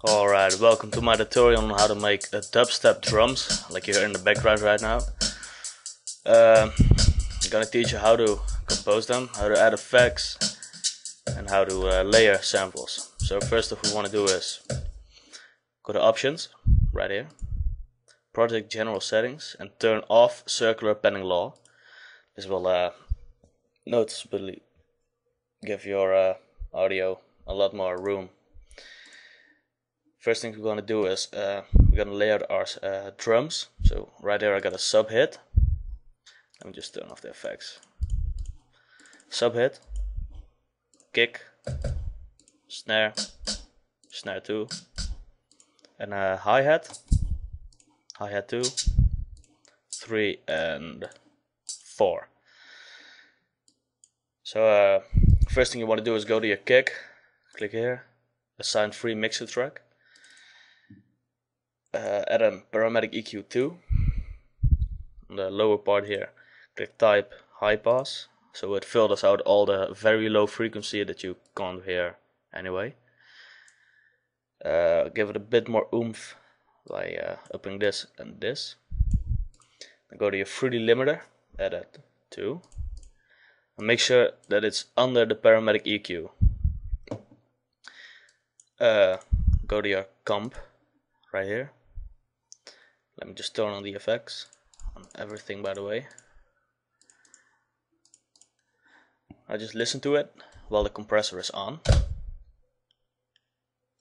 Alright, welcome to my tutorial on how to make dubstep drums, like you hear in the background right now. I'm gonna teach you how to compose them, how to add effects, and how to layer samples. So first what we want to do is go to options, right here, project general settings, and turn off circular panning law. This will noticeably give your audio a lot more room. First thing we're going to do is we're going to layer our drums. So right there I got a sub hit. Let me just turn off the effects. Sub hit, kick, snare, snare 2, and a hi-hat 2, 3 and 4. So first thing you want to do is go to your kick, click here, assign free mixer track. Add a paramedic EQ 2. On the lower part here, click type high pass, so it filters out all the very low frequency that you can't hear anyway. Give it a bit more oomph by upping this and this. Then go to your 3D limiter, add that 2. And make sure that it's under the paramedic EQ. Go to your comp right here. Let me just turn on the effects on everything, by the way. I just listen to it while the compressor is on.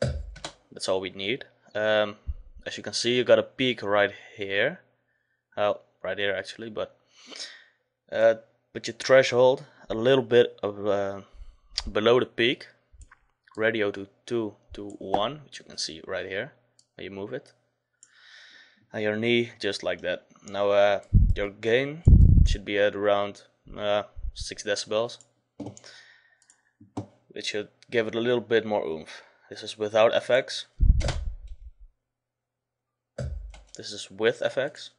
That's all we need. As you can see, you got a peak right here. Oh, right here actually, but put your threshold a little bit of below the peak. Radio to 2 to 1, which you can see right here when you move it. And your knee just like that. Now your gain should be at around 6 decibels. It should give it a little bit more oomph. This is without effects. This is with effects.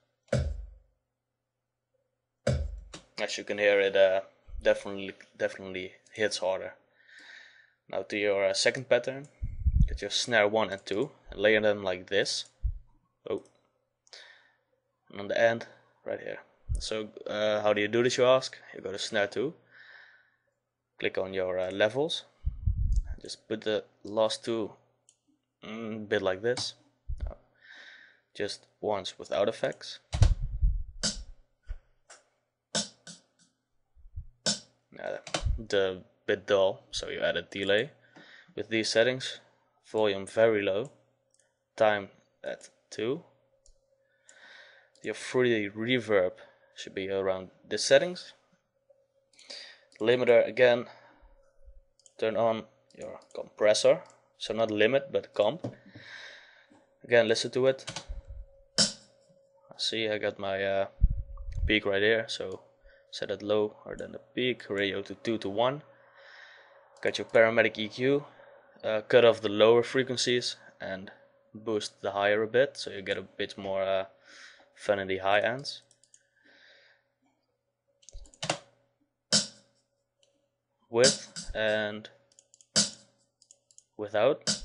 As you can hear, it definitely hits harder. Now to your second pattern, get your snare 1 and 2 and layer them like this. Oh. And on the end, right here. So how do you do this, you ask? You go to snare 2, click on your levels, just put the last 2 a bit like this. No. Just once without effects. The bit dull, so you add a delay. With these settings, volume very low, time at 2. Your 3D reverb should be around the settings. Limiter again, turn on your compressor, so not limit but comp. Again, listen to it. See, I got my peak right here, so set it lower than the peak. Radio to 2 to 1. Got your paramedic EQ. Cut off the lower frequencies and boost the higher a bit, so you get a bit more fun in the high ends. With and without.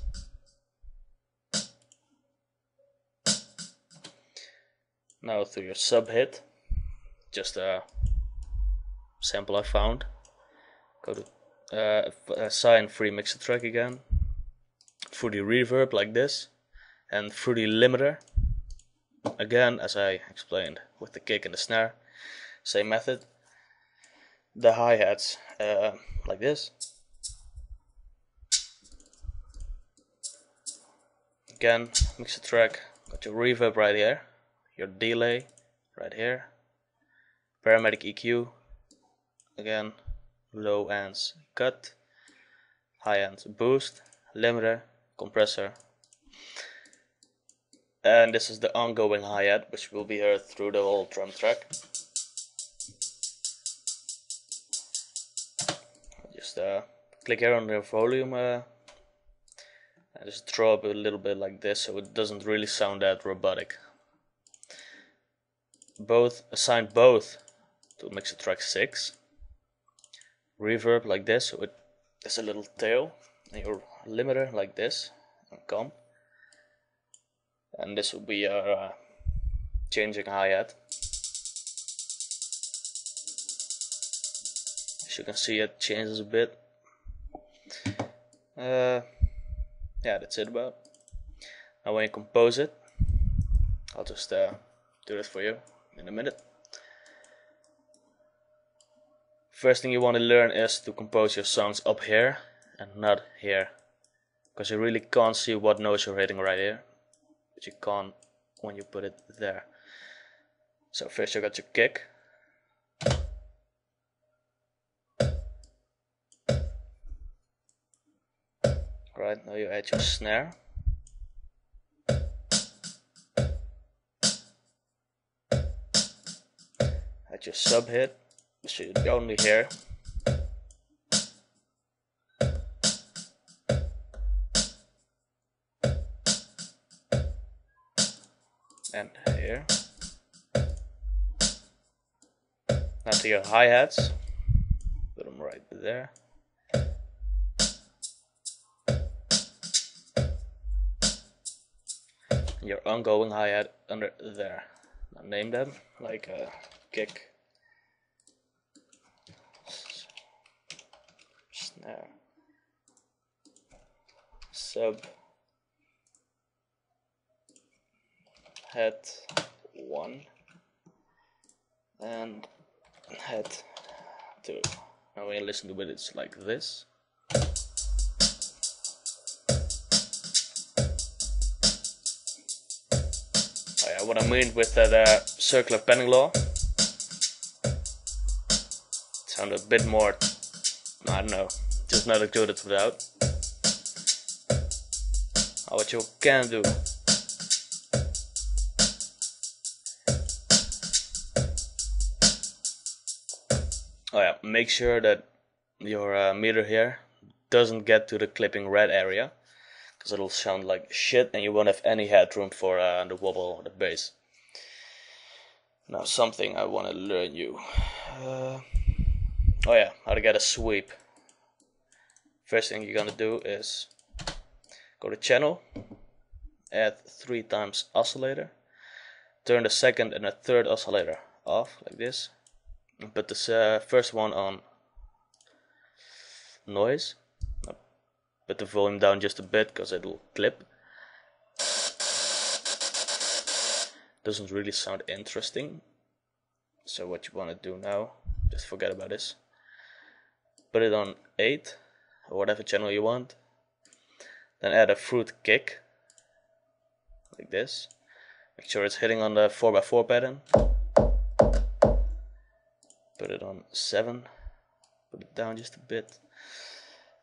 Now to your sub hit, just a sample I found. Go to assign free mixer track again, 3D reverb like this, and 3D limiter. Again, as I explained with the kick and the snare, same method. The hi-hats like this. Again, mixer track, got your reverb right here, your delay right here, paramedic EQ, again, low ends cut, high ends boost, limiter, compressor. And this is the ongoing hi-hat, which will be heard through the whole drum track. Just click here on the volume and just draw up a little bit like this, so it doesn't really sound that robotic. Assign both to mixer track 6. Reverb like this, so it is a little tail, and your limiter like this, and comp. and this will be your changing hi-hat. As you can see, it changes a bit. Yeah, that's it about. Now when you compose it, I'll just do it for you in a minute. First thing you want to learn is to compose your songs up here and not here, because you really can't see what notes you're hitting right here, but you can when you put it there. So first you got your kick. Right, now you add your snare. Add your sub hit, so you only hear. And here. Now to your hi-hats, put them right there. Your ongoing hi-hat under there. Now name them like kick, snare, sub, hat 1, and hat 2. Now when you listen to it, it's like this. Oh yeah, what I mean with that circular panning law, it sounded a bit more, I don't know, just not as good as without. What you can do, oh yeah, make sure that your meter here doesn't get to the clipping red area, because it'll sound like shit and you won't have any headroom for the wobble or the bass. Now something I want to learn you. Oh yeah, how to get a sweep. First thing you're gonna do is go to channel, add 3 times oscillator, turn the second and the third oscillator off like this, and put this first one on noise. Put the volume down just a bit because it'll clip. Doesn't really sound interesting. So what you want to do now, just forget about this. Put it on 8 or whatever channel you want. Then add a fruit kick like this. Make sure it's hitting on the 4x4 pattern. Put it on 7. Put it down just a bit.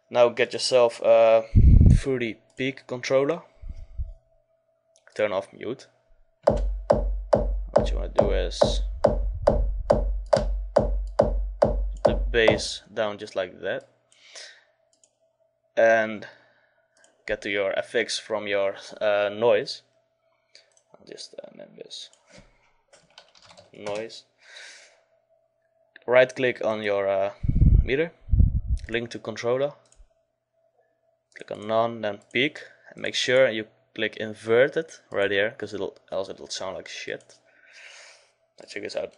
Now get yourself a fruity peak controller. Turn off mute. What you want to do is put the bass down just like that, and get to your FX from your noise. I'll just name this noise. Right click on your meter, link to controller, click on none, then peak, and make sure you click inverted right here, because else it'll sound like shit. Let's check this out.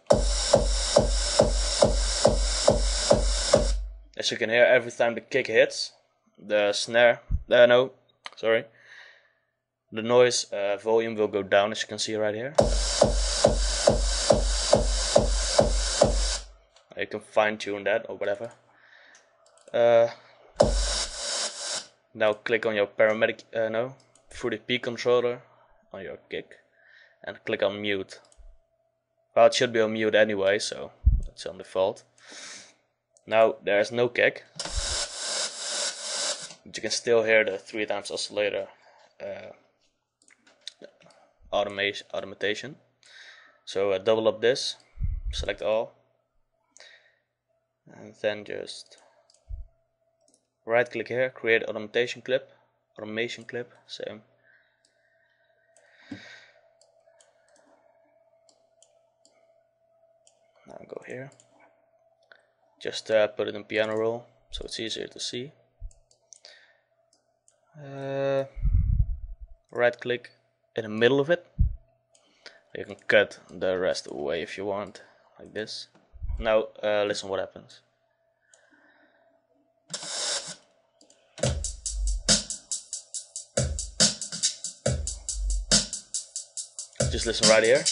As you can hear, every time the kick hits, the snare, the noise volume will go down, as you can see right here. You can fine tune that or whatever. Now click on your Fruity Peak controller on your kick and click on mute. Well, it should be on mute anyway, so that's on default. Now there's no kick, but you can still hear the 3 times oscillator automation. So double up this, select all, and then just right click here, create automation clip, same. Now go here, just put it in piano roll so it's easier to see. Right click, in the middle of it. You can cut the rest away if you want, like this. Now listen what happens. Just listen right here.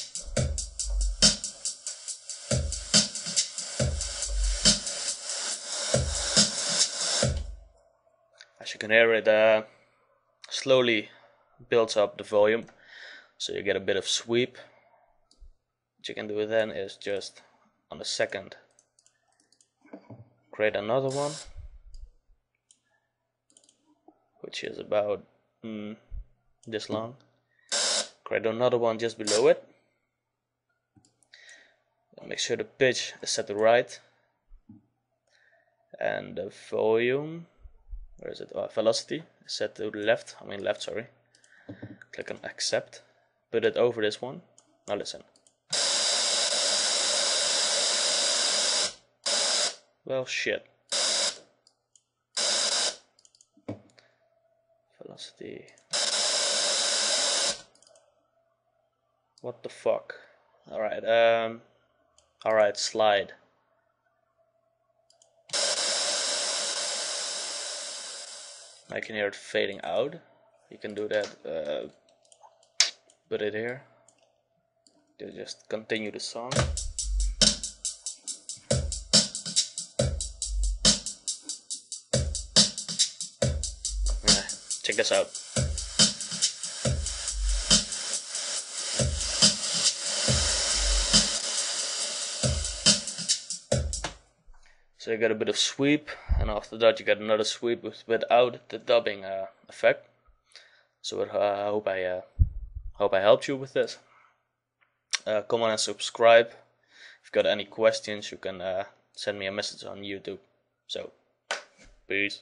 As you can hear, it slowly builds up the volume, so you get a bit of sweep. What you can do then is just on the second create another one, which is about this long. Create another one just below it. And make sure the pitch is set to right, and the volume, where is it? Velocity is set to the left. Left, sorry. Click on accept. Put it over this one. Now listen. Well, shit. Velocity. What the fuck? Alright, alright, slide. I can hear it fading out. You can do that, put it here. You just continue the song. Check this out. So you get a bit of sweep, and after that you get another sweep without the dubbing effect. So I hope I helped you with this. Come on and subscribe. If you got any questions, you can send me a message on YouTube. So, peace.